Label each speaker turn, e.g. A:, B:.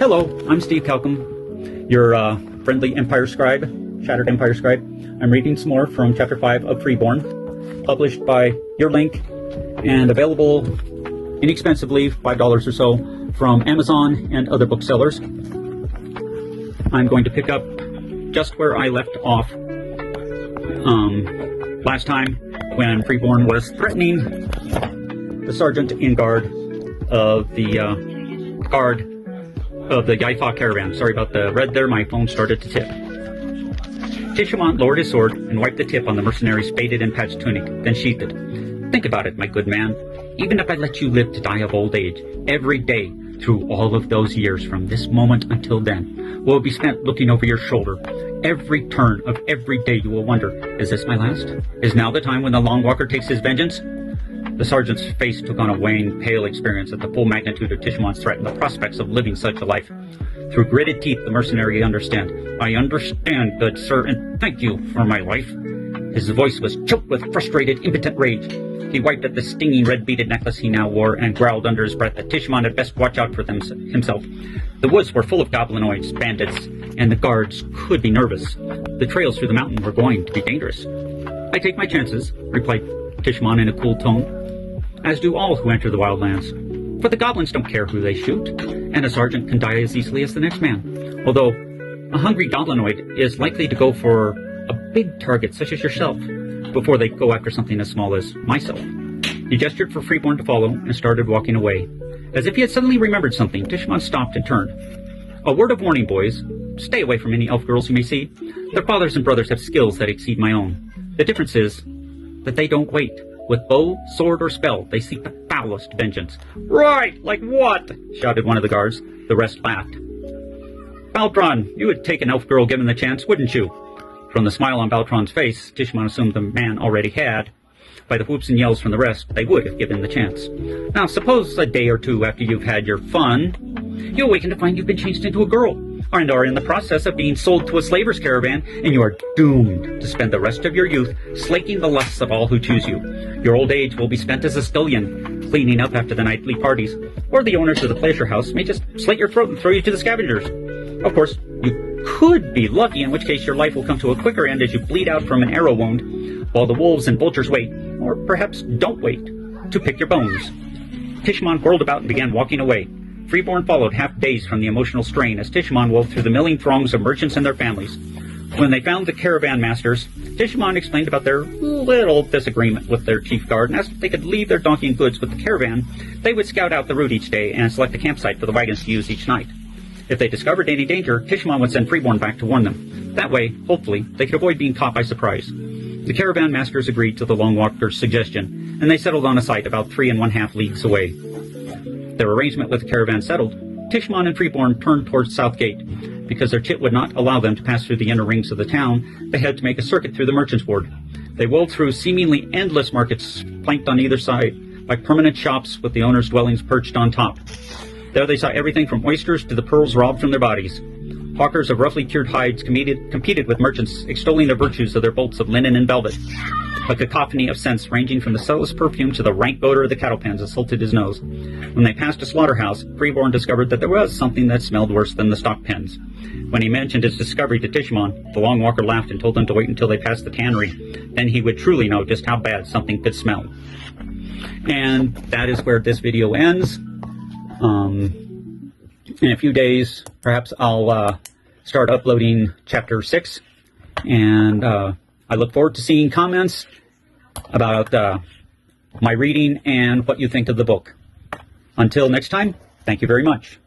A: Hello, I'm Steve Calcum, your friendly Empire Scribe, Shattered Empire Scribe. I'm reading some more from Chapter 5 of Freeborn, published by Your Link, and available inexpensively, $5 or so, from Amazon and other booksellers. I'm going to pick up just where I left off last time, when Freeborn was threatening the sergeant in guard of the Yaifa caravan. Sorry about the red there, my phone started to tip. Tishamont lowered his sword and wiped the tip on the mercenary's faded and patched tunic, then sheathed it. Think about it, my good man. Even if I let you live to die of old age, every day through all of those years from this moment until then will be spent looking over your shoulder. Every turn of every day you will wonder, is this my last? Is now the time when the Long Walker takes his vengeance? The sergeant's face took on a wan, pale experience at the full magnitude of Tishamont's threat and the prospects of living such a life. Through gritted teeth, the mercenary understand. I understand, good sir, and thank you for my life. His voice was choked with frustrated, impotent rage. He wiped at the stinging red beaded necklace he now wore and growled under his breath that Tishamont had best watch out for himself. The woods were full of goblinoids, bandits, and the guards could be nervous. The trails through the mountain were going to be dangerous. I take my chances, replied Tishamont in a cool tone, as do all who enter the wildlands. For the goblins don't care who they shoot, and a sergeant can die as easily as the next man. Although a hungry goblinoid is likely to go for a big target such as yourself before they go after something as small as myself. He gestured for Freeborn to follow and started walking away. As if he had suddenly remembered something, Tishamont stopped and turned. A word of warning, boys. Stay away from any elf girls you may see. Their fathers and brothers have skills that exceed my own. The difference is that they don't wait. With bow, sword, or spell, they seek the foulest vengeance. Right, like what? Shouted one of the guards. The rest laughed. Baltron, you would take an elf girl given the chance, wouldn't you? From the smile on Baltron's face, Tishamont assumed the man already had. By the whoops and yells from the rest, they would if given the chance. Now, suppose a day or two after you've had your fun, you awaken to find you've been changed into a girl, and are in the process of being sold to a slaver's caravan, and you are doomed to spend the rest of your youth slaking the lusts of all who choose you. Your old age will be spent as a scullion, cleaning up after the nightly parties, or the owners of the pleasure house may just slit your throat and throw you to the scavengers. Of course, you could be lucky, in which case your life will come to a quicker end as you bleed out from an arrow wound, while the wolves and vultures wait, or perhaps don't wait, to pick your bones. Tishamont whirled about and began walking away. Freeborn followed, half dazed from the emotional strain, as Tishamont wove through the milling throngs of merchants and their families. When they found the caravan masters, Tishamont explained about their little disagreement with their chief guard and asked if they could leave their donkey and goods with the caravan. They would scout out the route each day and select a campsite for the wagons to use each night. If they discovered any danger, Tishamont would send Freeborn back to warn them. That way, hopefully, they could avoid being caught by surprise. The caravan masters agreed to the Long Walker's suggestion, and they settled on a site about 3½ leagues away. Their arrangement with the caravan settled, Tishamont and Freeborn turned towards South Gate. Because their chit would not allow them to pass through the inner rings of the town, they had to make a circuit through the merchant's ward. They wove through seemingly endless markets flanked on either side by permanent shops with the owners' dwellings perched on top. There they saw everything from oysters to the pearls robbed from their bodies. Hawkers of roughly cured hides competed with merchants, extolling the virtues of their bolts of linen and velvet. A cacophony of scents ranging from the subtlest perfume to the rank odor of the cattle pens assaulted his nose. When they passed a slaughterhouse, Freeborn discovered that there was something that smelled worse than the stock pens. When he mentioned his discovery to Tishamont, the Long Walker laughed and told them to wait until they passed the tannery. Then he would truly know just how bad something could smell. And that is where this video ends. In a few days, perhaps I'll start uploading Chapter 6, and I look forward to seeing comments about my reading and what you think of the book. Until next time, thank you very much.